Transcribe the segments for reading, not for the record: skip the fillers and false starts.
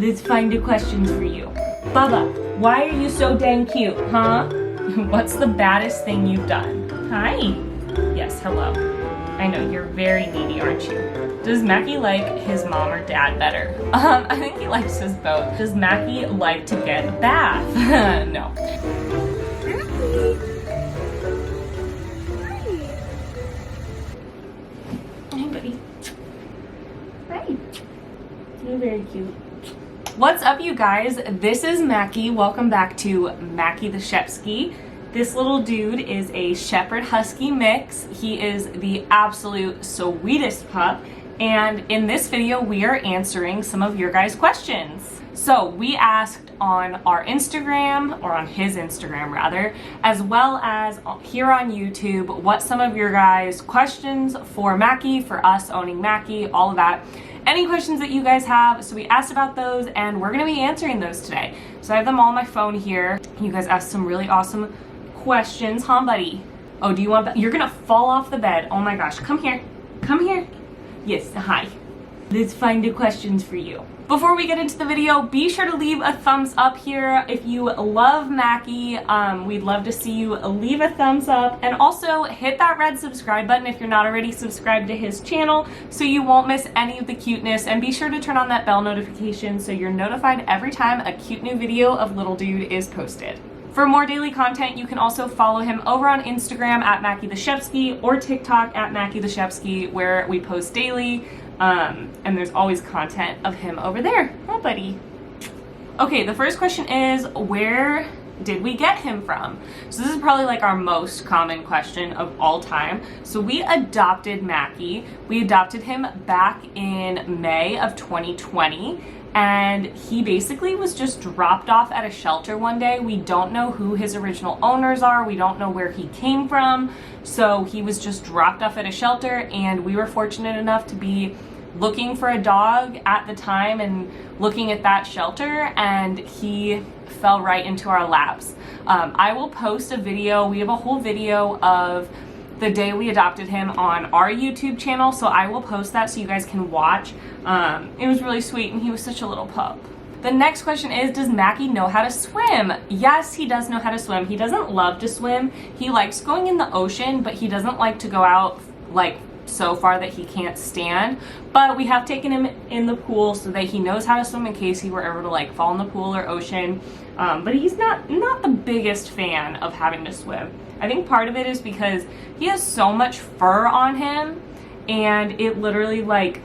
Let's find the questions for you. Bubba, why are you so dang cute, huh? What's the baddest thing you've done? Hi. Yes, hello. I know, you're very needy, aren't you? Does Mackey like his mom or dad better? I think he likes us both. Does Mackey like to get a bath? No. Hey, buddy. Hi. You're very cute. What's up, you guys? This is Mackey. Welcome back to Mackey the Shepsky. This little dude is a Shepherd Husky mix. He is the absolute sweetest pup. And in this video, we are answering some of your guys' questions. So we asked on our Instagram, or on his Instagram rather, as well as here on YouTube, what some of your guys' questions for Mackey, for us owning Mackey, all of that. Any questions that you guys have. So we asked about those and we're gonna be answering those today. So I have them all on my phone here. You guys asked some really awesome questions, huh, buddy? Oh, do you want that? You're gonna fall off the bed. Oh my gosh, come here. Come here. Yes, hi. Let's find the questions for you. Before we get into the video, be sure to leave a thumbs up here. If you love Mackey, we'd love to see you leave a thumbs up, and also hit that red subscribe button if you're not already subscribed to his channel so you won't miss any of the cuteness, and be sure to turn on that bell notification so you're notified every time a cute new video of little dude is posted. For more daily content, you can also follow him over on Instagram at Mackey the Shepsky or TikTok at Mackey the Shepsky, where we post daily. And there's always content of him over there. Hi, buddy. Okay, the first question is, where did we get him from? So this is probably like our most common question of all time. So we adopted Mackey. We adopted him back in May of 2020. And he basically was just dropped off at a shelter one day. We don't know who his original owners are. We don't know where he came from. So he was just dropped off at a shelter, and we were fortunate enough to be looking for a dog at the time and looking at that shelter, and he fell right into our laps. I will post a video. We have a whole video of the day we adopted him on our YouTube channel, so I will post that so you guys can watch. It was really sweet, and he was such a little pup. The next question is, does Mackey know how to swim? Yes, he does know how to swim. He doesn't love to swim. He likes going in the ocean, but he doesn't like to go out like so far that he can't stand. But we have taken him in the pool so that he knows how to swim in case he were ever to like fall in the pool or ocean. But he's not the biggest fan of having to swim. I think part of it is because he has so much fur on him, and it literally like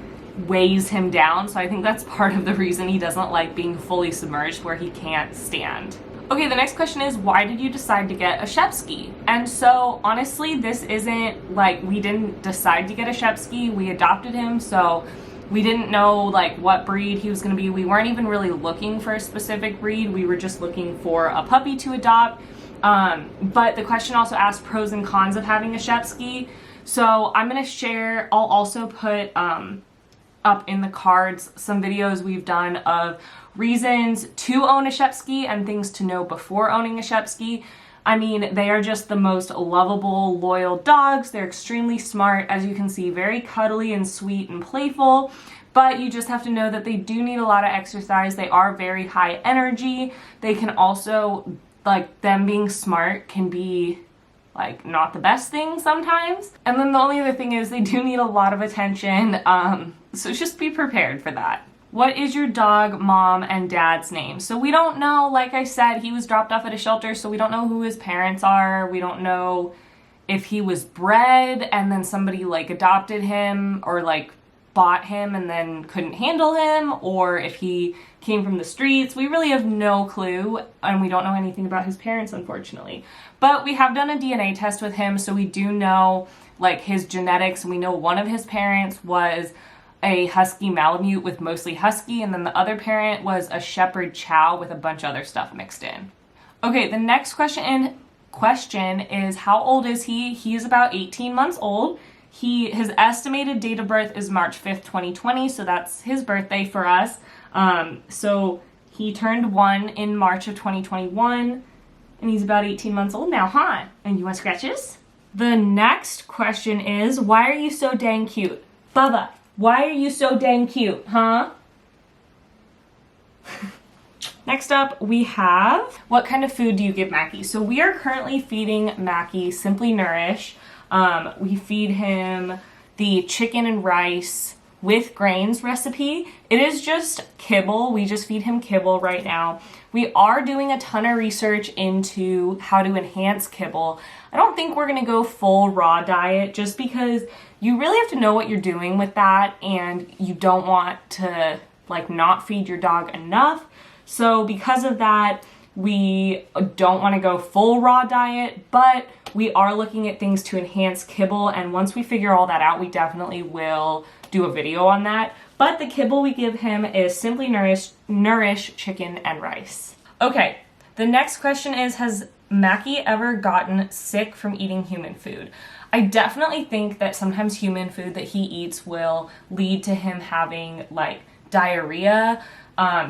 weighs him down. So I think that's part of the reason he doesn't like being fully submerged where he can't stand. Okay, the next question is, why did you decide to get a Shepsky? And so honestly, this isn't like we didn't decide to get a Shepsky. We adopted him, so we didn't know like what breed he was going to be. We weren't even really looking for a specific breed. We were just looking for a puppy to adopt. But the question also asked pros and cons of having a Shepsky. So I'm going to share, I'll also put up in the cards some videos we've done of reasons to own a Shepsky and things to know before owning a Shepsky. I mean, they are just the most lovable, loyal dogs. They're extremely smart, as you can see, very cuddly and sweet and playful. But you just have to know that they do need a lot of exercise. They are very high energy. They can also, like, them being smart can be like not the best thing sometimes. And then the only other thing is they do need a lot of attention. So just be prepared for that. What is your dog mom and dad's name? So we don't know. Like I said, he was dropped off at a shelter, so we don't know who his parents are. We don't know if he was bred and then somebody like adopted him or like bought him and then couldn't handle him, or if he came from the streets. We really have no clue, and we don't know anything about his parents, unfortunately. But we have done a DNA test with him, so we do know like his genetics, and we know one of his parents was a Husky Malamute with mostly Husky, and then the other parent was a Shepherd Chow with a bunch of other stuff mixed in. Okay, the next question is, how old is he? He is about 18 months old. His estimated date of birth is March 5th, 2020, so that's his birthday for us. So he turned 1 in March of 2021, and he's about 18 months old now, huh? And you want scratches? The next question is, why are you so dang cute? Bubba, why are you so dang cute, huh? Next up, we have, what kind of food do you give Mackey? So we are currently feeding Mackey Simply Nourish. We feed him the chicken and rice with grains recipe. It is just kibble. We just feed him kibble right now. We are doing a ton of research into how to enhance kibble. I don't think we're gonna go full raw diet just because you really have to know what you're doing with that, and you don't want to like not feed your dog enough. So because of that, we don't want to go full raw diet, but we are looking at things to enhance kibble, and once we figure all that out, we definitely will do a video on that. But the kibble we give him is Simply Nourish chicken and rice. Okay, the next question is, has Mackey ever gotten sick from eating human food? I definitely think that sometimes human food that he eats will lead to him having like diarrhea.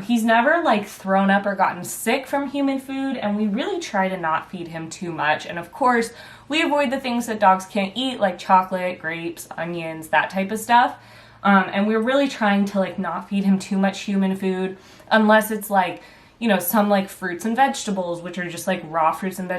He's never like thrown up or gotten sick from human food, and we really try to not feed him too much. And of course, we avoid the things that dogs can't eat, like chocolate, grapes, onions, that type of stuff. And we're really trying to like not feed him too much human food, unless it's like, you know, some like fruits and vegetables, which are just like raw fruits and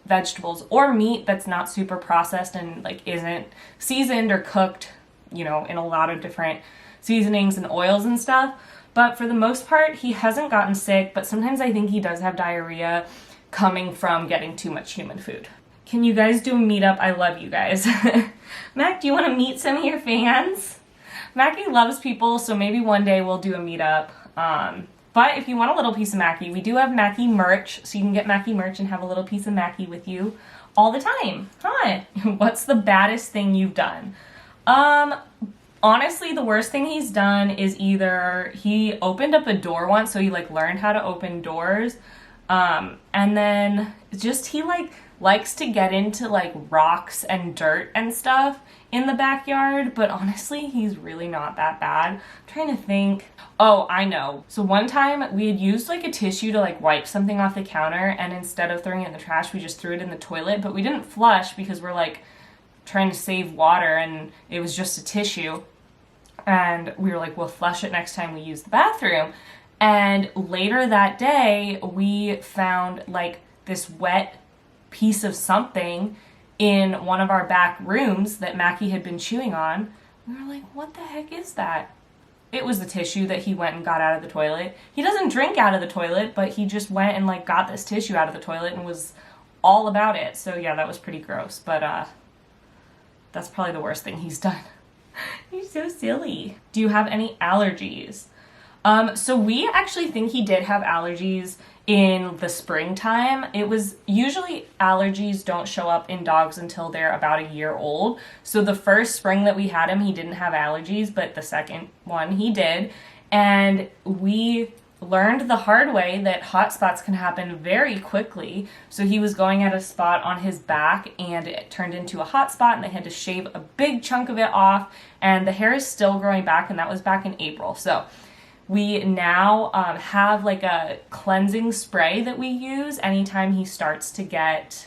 vegetables, or meat that's not super processed and like isn't seasoned or cooked, you know, in a lot of different seasonings and oils and stuff. But for the most part, he hasn't gotten sick, but sometimes I think he does have diarrhea coming from getting too much human food. Can you guys do a meetup? I love you guys. Mac, do you want to meet some of your fans? Mackey loves people, so maybe one day we'll do a meetup. But if you want a little piece of Mackey, we do have Mackey merch, so you can get Mackey merch and have a little piece of Mackey with you all the time. Huh? What's the baddest thing you've done? Honestly, the worst thing he's done is either he opened up a door once, so he like learned how to open doors, and then just he like likes to get into like rocks and dirt and stuff in the backyard, but honestly, he's really not that bad. I'm trying to think. Oh, I know. So one time we had used like a tissue to like wipe something off the counter, and instead of throwing it in the trash, we just threw it in the toilet, but we didn't flush because we're like trying to save water, and it was just a tissue. And we were like, we'll flush it next time we use the bathroom. And later that day, we found like this wet piece of something in one of our back rooms that Mackey had been chewing on. We were like, what the heck is that? It was the tissue that he went and got out of the toilet. He doesn't drink out of the toilet, but he just went and like got this tissue out of the toilet and was all about it. So yeah, that was pretty gross, but that's probably the worst thing he's done. You're so silly. Do you have any allergies? So we actually think he did have allergies in the springtime. It was usually allergies don't show up in dogs until they're about a year old. So the first spring that we had him, he didn't have allergies, but the second one he did. And we learned the hard way that hot spots can happen very quickly. So he was going at a spot on his back and it turned into a hot spot, and they had to shave a big chunk of it off, and the hair is still growing back, and that was back in April. So we now have like a cleansing spray that we use anytime he starts to get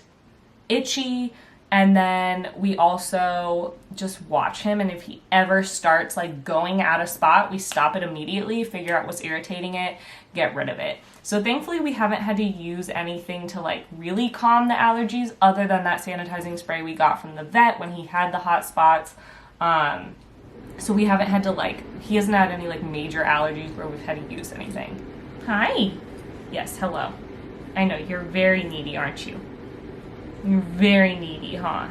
itchy. And then we also just watch him, and if he ever starts like going at a spot, we stop it immediately, figure out what's irritating it, get rid of it. So thankfully we haven't had to use anything to like really calm the allergies other than that sanitizing spray we got from the vet when he had the hot spots. So we haven't had to he hasn't had any like major allergies where we've had to use anything. Hi. Yes, hello. I know, you're very needy, aren't you? You're very needy, huh?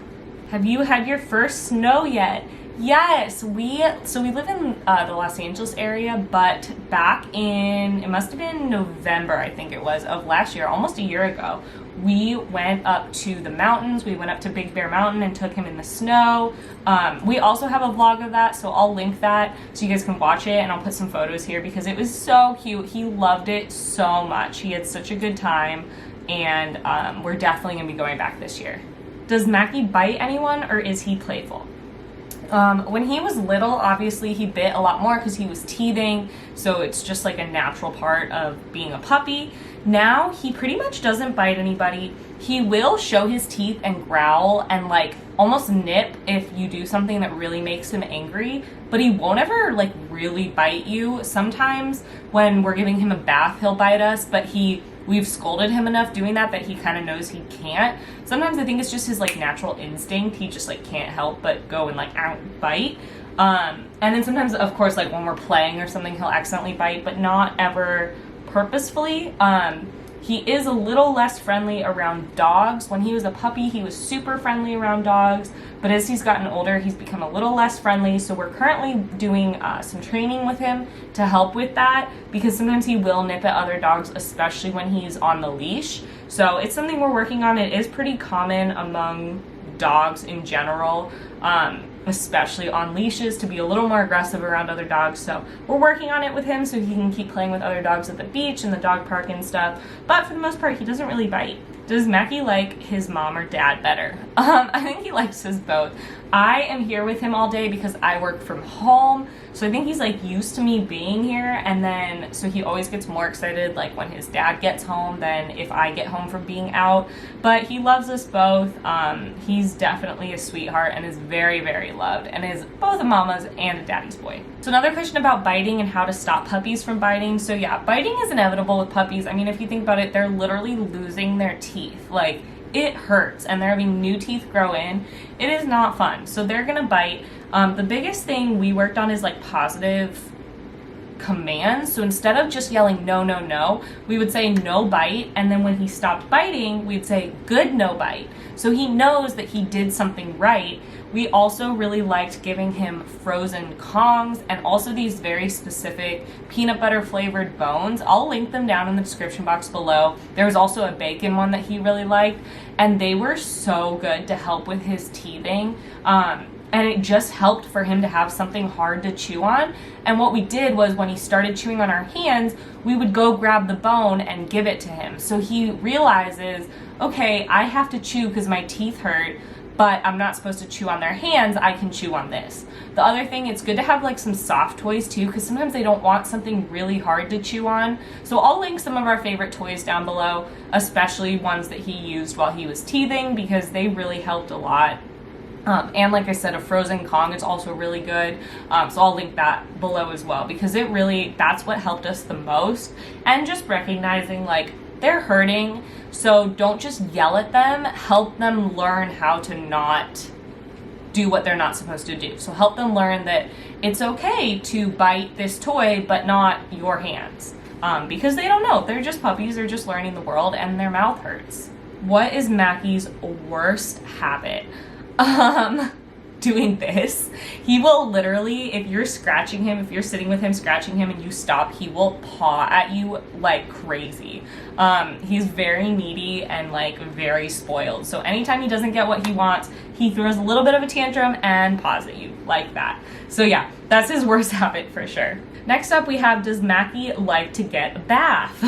Have you had your first snow yet? Yes, we live in the Los Angeles area, but back in, it must have been November, I think it was, of last year, almost a year ago, we went up to the mountains. We went up to Big Bear Mountain and took him in the snow. We also have a vlog of that, so I'll link that so you guys can watch it, and I'll put some photos here because it was so cute. He loved it so much. He had such a good time. And we're definitely going to be going back this year. Does Mackey bite anyone, or is he playful? When he was little, obviously he bit a lot more because he was teething, so it's just like a natural part of being a puppy. Now he pretty much doesn't bite anybody. He will show his teeth and growl and like almost nip if you do something that really makes him angry, but he won't ever like really bite you. Sometimes when we're giving him a bath, he'll bite us, but we've scolded him enough doing that he kind of knows he can't. Sometimes I think it's just his like natural instinct. He just like can't help but go and like out bite. And then sometimes, of course, like when we're playing or something, he'll accidentally bite, but not ever purposefully. He is a little less friendly around dogs. When he was a puppy, he was super friendly around dogs, but as he's gotten older, he's become a little less friendly. So we're currently doing some training with him to help with that, because sometimes he will nip at other dogs, especially when he's on the leash. So it's something we're working on. It is pretty common among dogs in general, especially on leashes, to be a little more aggressive around other dogs. So we're working on it with him so he can keep playing with other dogs at the beach and the dog park and stuff. But for the most part, he doesn't really bite. Does Mackey like his mom or dad better? I think he likes us both. I am here with him all day because I work from home. So I think he's like used to me being here, and then so he always gets more excited like when his dad gets home than if I get home from being out. But he loves us both. He's definitely a sweetheart and is very, very loved, and is both a mama's and a daddy's boy. So another question about biting and how to stop puppies from biting. So yeah, biting is inevitable with puppies. I mean, if you think about it, they're literally losing their teeth. Like, it hurts, and they're having new teeth grow in. It is not fun. So they're gonna bite. The biggest thing we worked on is like positive commands. So instead of just yelling no, no, no, we would say no bite, and then when he stopped biting, we'd say good no bite. So he knows that he did something right. We also really liked giving him frozen Kongs and also these very specific peanut butter flavored bones. I'll link them down in the description box below. There was also a bacon one that he really liked, and they were so good to help with his teething. And it just helped for him to have something hard to chew on. And what we did was when he started chewing on our hands, we would go grab the bone and give it to him. So he realizes, okay, I have to chew because my teeth hurt, but I'm not supposed to chew on their hands. I can chew on this. The other thing, it's good to have like some soft toys too, because sometimes they don't want something really hard to chew on. So I'll link some of our favorite toys down below, especially ones that he used while he was teething, because they really helped a lot. And like I said, a frozen Kong is also really good. So I'll link that below as well, because it really, that's what helped us the most. And just recognizing like they're hurting, so don't just yell at them, help them learn how to not do what they're not supposed to do. So help them learn that it's okay to bite this toy, but not your hands. Because they don't know, they're just puppies, they're just learning the world, and their mouth hurts. What is Mackey's worst habit? Doing this. He will literally, if you're scratching him, if you're sitting with him scratching him and you stop, he will paw at you like crazy. He's very needy and like very spoiled. So anytime he doesn't get what he wants, he throws a little bit of a tantrum and paws at you like that. So yeah, that's his worst habit for sure. Next up we have, does Mackey like to get a bath?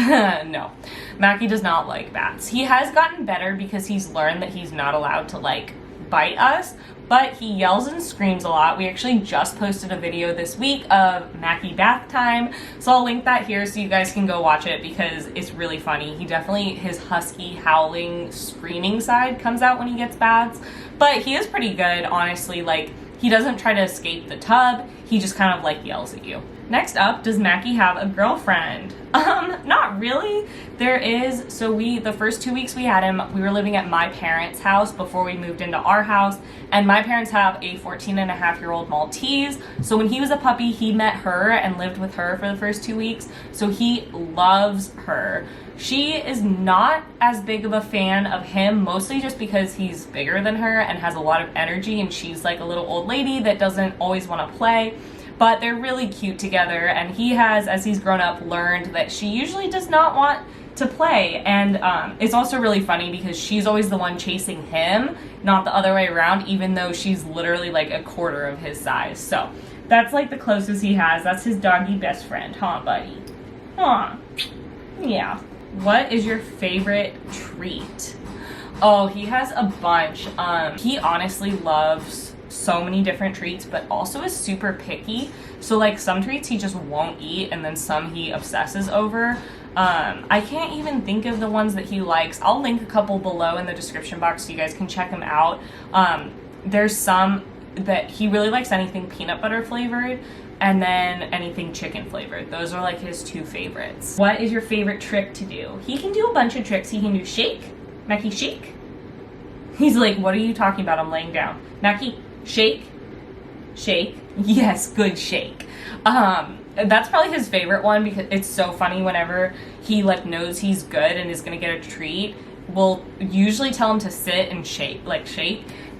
No, Mackey does not like baths. He has gotten better because he's learned that he's not allowed to like bite us, but he yells and screams a lot. We actually just posted a video this week of Mackey bath time, so I'll link that here so you guys can go watch it, because it's really funny. He definitely, his husky howling screaming side comes out when he gets baths, but he is pretty good, honestly. Like, he doesn't try to escape the tub, he just kind of like yells at you. Next up, does Mackey have a girlfriend? Not really. There is, so the first 2 weeks we had him, we were living at my parents' house before we moved into our house, and my parents have a 14-and-a-half-year-old Maltese, so when he was a puppy, he met her and lived with her for the first 2 weeks, so he loves her. She is not as big of a fan of him, mostly just because he's bigger than her and has a lot of energy, and she's like a little old lady that doesn't always want to play. But they're really cute together, and he has, as he's grown up, learned that she usually does not want to play. And it's also really funny because she's always the one chasing him, not the other way around, even though she's literally like a quarter of his size. So that's like the closest he has. That's his doggy best friend, huh, buddy? Huh. Yeah. What is your favorite treat? Oh, he has a bunch. He honestly loves so many different treats, but also is super picky. So like some treats he just won't eat, and then some he obsesses over. I can't even think of the ones that he likes. I'll link a couple below in the description box so you guys can check them out. There's some that he really likes anything peanut butter flavored, and then anything chicken flavored. Those are like his 2 favorites. What is your favorite trick to do? He can do a bunch of tricks. He can do shake. Mackey, shake. He's like, what are you talking about? I'm laying down. Mackey, shake. Shake. Yes, good shake. That's probably his favorite one because it's so funny whenever he like knows he's good and is gonna get a treat. We'll usually tell him to sit and shake,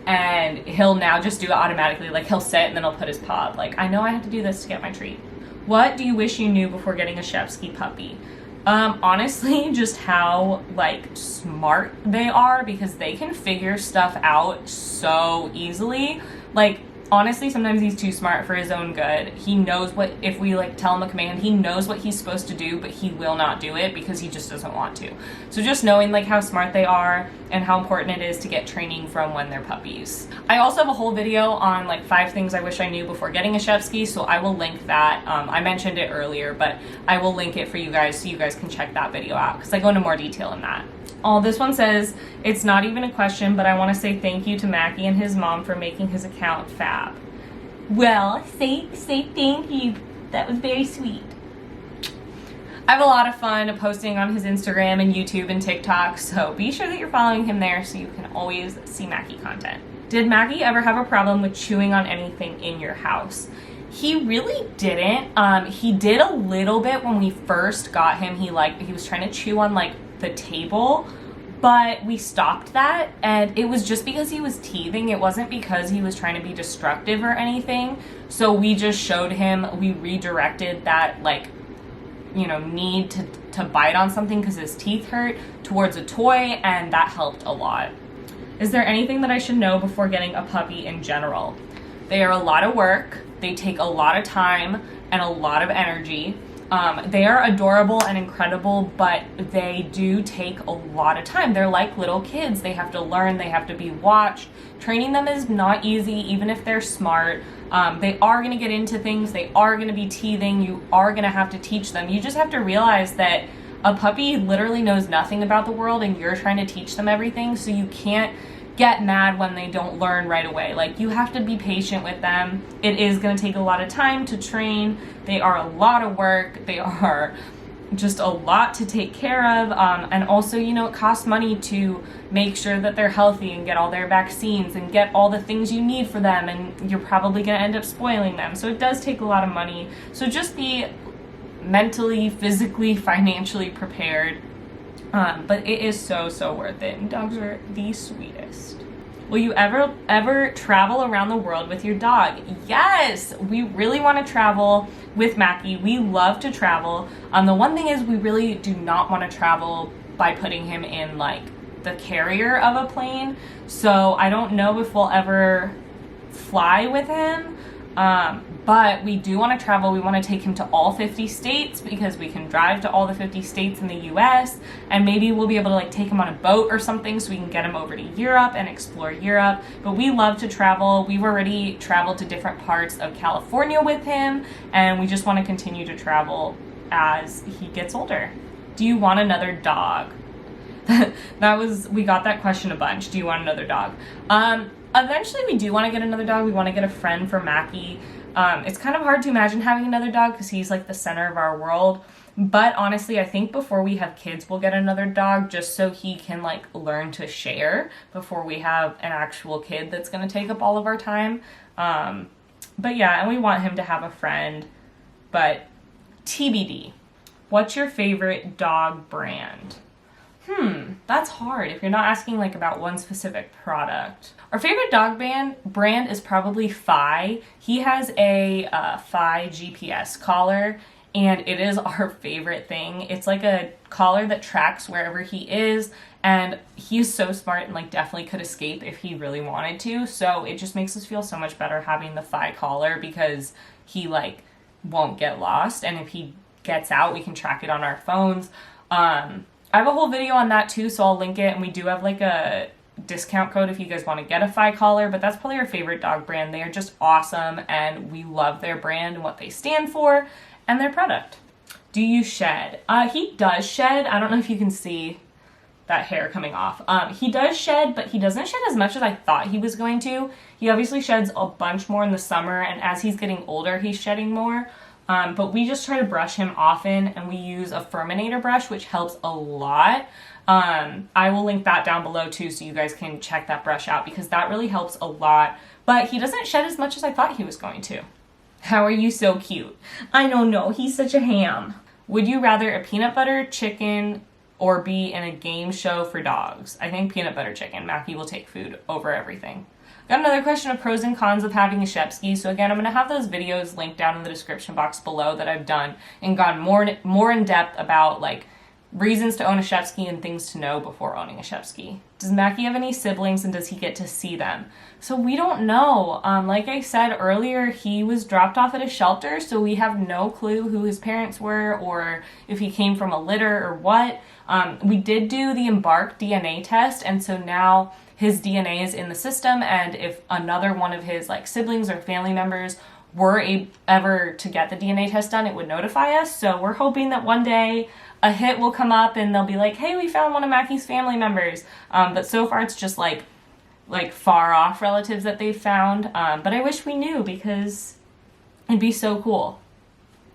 and he'll now just do it automatically. Like he'll sit and then he'll put his paw up. Like, I know I have to do this to get my treat. What do you wish you knew before getting a Shepsky puppy? Honestly, just how like smart they are, because they can figure stuff out so easily. Like, honestly, sometimes he's too smart for his own good. He knows what, if we like tell him a command, he knows what he's supposed to do, but he will not do it because he just doesn't want to. So just knowing like how smart they are and how important it is to get training from when they're puppies. I also have a whole video on like 5 things I wish I knew before getting a Shepsky, so I will link that. I mentioned it earlier, but I will link it for you guys so you guys can check that video out because I go into more detail in that. Oh, this one says, it's not even a question, but I want to say thank you to Mackey and his mom for making his account fab. Well, say thank you. That was very sweet. I have a lot of fun posting on his Instagram and YouTube and TikTok, so be sure that you're following him there so you can always see Mackey content. Did Mackey ever have a problem with chewing on anything in your house? He really didn't. He did a little bit when we first got him. He was trying to chew on like the table, but we stopped that, and it was just because he was teething. It wasn't because he was trying to be destructive or anything. So we just showed him, we redirected that like, you know, need to bite on something because his teeth hurt towards a toy, and that helped a lot. Is there anything that I should know before getting a puppy in general? They are a lot of work. They take a lot of time and a lot of energy. They are adorable and incredible, but they do take a lot of time. They're like little kids. They have to learn, they have to be watched. Training them is not easy, even if they're smart. They are going to get into things. They are going to be teething. You are going to have to teach them. You just have to realize that a puppy literally knows nothing about the world, and you're trying to teach them everything, so you can't get mad when they don't learn right away. Like, you have to be patient with them. It is going to take a lot of time to train. They are a lot of work. They are just a lot to take care of. And also, you know, it costs money to make sure that they're healthy and get all their vaccines and get all the things you need for them. And you're probably going to end up spoiling them. So it does take a lot of money. So just be mentally, physically, financially prepared. But it is so worth it, and dogs are the sweetest. Will you ever travel around the world with your dog? Yes, we really want to travel with Mackey. We love to travel. The one thing is we really do not want to travel by putting him in like the carrier of a plane. So I don't know if we'll ever fly with him. But we do want to travel. We want to take him to all 50 states because we can drive to all the 50 states in the US, and maybe we'll be able to like take him on a boat or something so we can get him over to Europe and explore Europe. But we love to travel. We've already traveled to different parts of California with him, and we just want to continue to travel as he gets older. Do you want another dog? We got that question a bunch. Do you want another dog? Eventually we do want to get another dog. We want to get a friend for Mackey. It's kind of hard to imagine having another dog because he's like the center of our world. But honestly, I think before we have kids, we'll get another dog just so he can like learn to share before we have an actual kid that's going to take up all of our time. But yeah, and we want him to have a friend. But TBD. What's your favorite dog brand? That's hard if you're not asking like about one specific product. Our favorite dog brand is probably Fi. He has a Fi GPS collar, and it is our favorite thing. It's like a collar that tracks wherever he is, and he's so smart and like definitely could escape if he really wanted to. So it just makes us feel so much better having the Fi collar because he like won't get lost, and if he gets out, we can track it on our phones. I have a whole video on that too, so I'll link it, and we do have like a discount code if you guys want to get a Fi collar, but that's probably our favorite dog brand. They are just awesome, and we love their brand and what they stand for and their product. Do you shed? He does shed. I don't know if you can see, that hair coming off. He does shed, but he doesn't shed as much as I thought he was going to. He obviously sheds a bunch more in the summer, and as he's getting older, he's shedding more. But we just try to brush him often, and we use a Furminator brush, which helps a lot. I will link that down below too, so you guys can check that brush out, because that really helps a lot. But he doesn't shed as much as I thought he was going to. How are you so cute? I don't know, he's such a ham. Would you rather a peanut butter chicken or be in a game show for dogs? I think peanut butter chicken. Mackie will take food over everything. Got another question of pros and cons of having a Shepsky. So again, I'm going to have those videos linked down in the description box below that I've done and gone more in depth about like reasons to own a Shepsky and things to know before owning a Shepsky. Does Mackie have any siblings, and does he get to see them? So we don't know. Like I said earlier, he was dropped off at a shelter, so we have no clue who his parents were or if he came from a litter or what. We did do the Embark DNA test, and so now his DNA is in the system, and if another one of his like siblings or family members were ever to get the DNA test done, it would notify us. So we're hoping that one day a hit will come up and they'll be like, hey, we found one of Mackie's family members. But so far it's just like far off relatives that they've found. But I wish we knew, because it'd be so cool.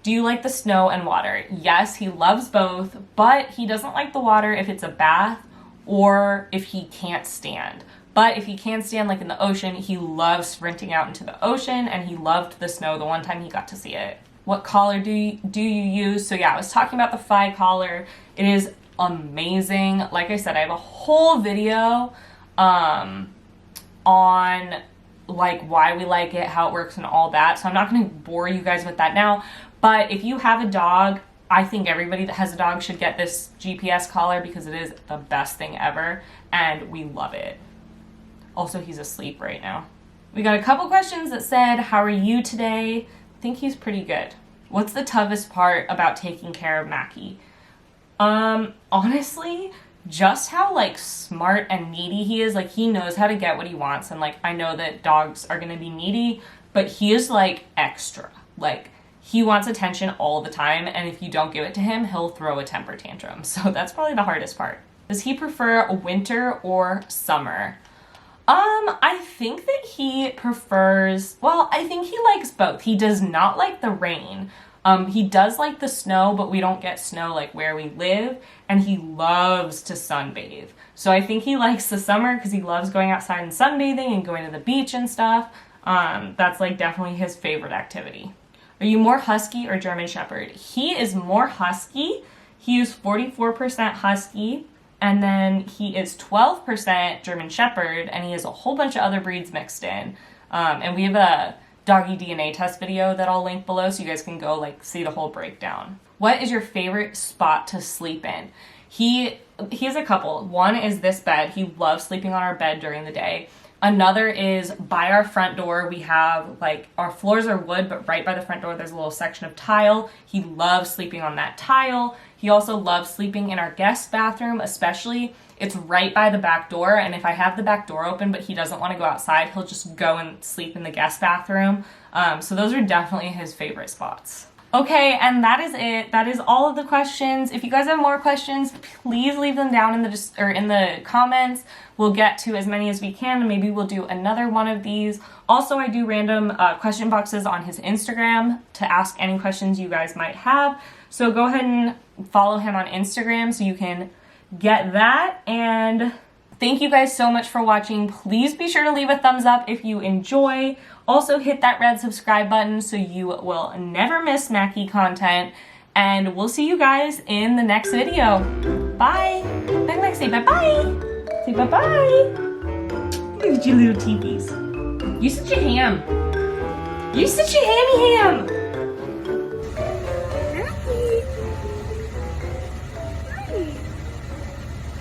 Do you like the snow and water? Yes, he loves both, but he doesn't like the water if it's a bath or if he can't stand. But if he can stand, like in the ocean, he loves sprinting out into the ocean, and he loved the snow the one time he got to see it. What collar do you use? So yeah, I was talking about the Phi collar. It is amazing. Like I said, I have a whole video on like why we like it, how it works, and all that. So I'm not going to bore you guys with that now. But if you have a dog, I think everybody that has a dog should get this GPS collar, because it is the best thing ever, and we love it. Also, he's asleep right now. We got a couple questions that said, how are you today? I think he's pretty good. What's the toughest part about taking care of Mackie? Honestly, just how like smart and needy he is. Like, he knows how to get what he wants, and like I know that dogs are gonna be needy, but he is like extra. Like, he wants attention all the time, and if you don't give it to him, he'll throw a temper tantrum. So that's probably the hardest part. Does he prefer winter or summer? I think that he prefers, well, I think he likes both. He does not like the rain. He does like the snow, but we don't get snow like where we live, and he loves to sunbathe. So I think he likes the summer because he loves going outside and sunbathing and going to the beach and stuff. That's like definitely his favorite activity. Are you more Husky or German Shepherd? He is more Husky. He is 44% Husky. And then he is 12% German Shepherd, and he has a whole bunch of other breeds mixed in. And we have a doggy DNA test video that I'll link below, so you guys can go like see the whole breakdown. What is your favorite spot to sleep in? He has a couple. One is this bed. He loves sleeping on our bed during the day. Another is by our front door. We have like, our floors are wood, but right by the front door there's a little section of tile. He loves sleeping on that tile. He also loves sleeping in our guest bathroom, especially. It's right by the back door, and if I have the back door open but he doesn't want to go outside, he'll just go and sleep in the guest bathroom. So those are definitely his favorite spots. Okay, and that is it. That is all of the questions. If you guys have more questions, please leave them down in the comments. We'll get to as many as we can, and maybe we'll do another one of these. Also, I do random question boxes on his Instagram to ask any questions you guys might have. So go ahead and follow him on Instagram so you can get that. And thank you guys so much for watching. Please be sure to leave a thumbs up if you enjoy. Also hit that red subscribe button so you will never miss Mackie content. And we'll see you guys in the next video. Bye. Mac, say bye-bye. Say bye-bye. Look at your little teepees. You're such a ham. You're such a hammy ham.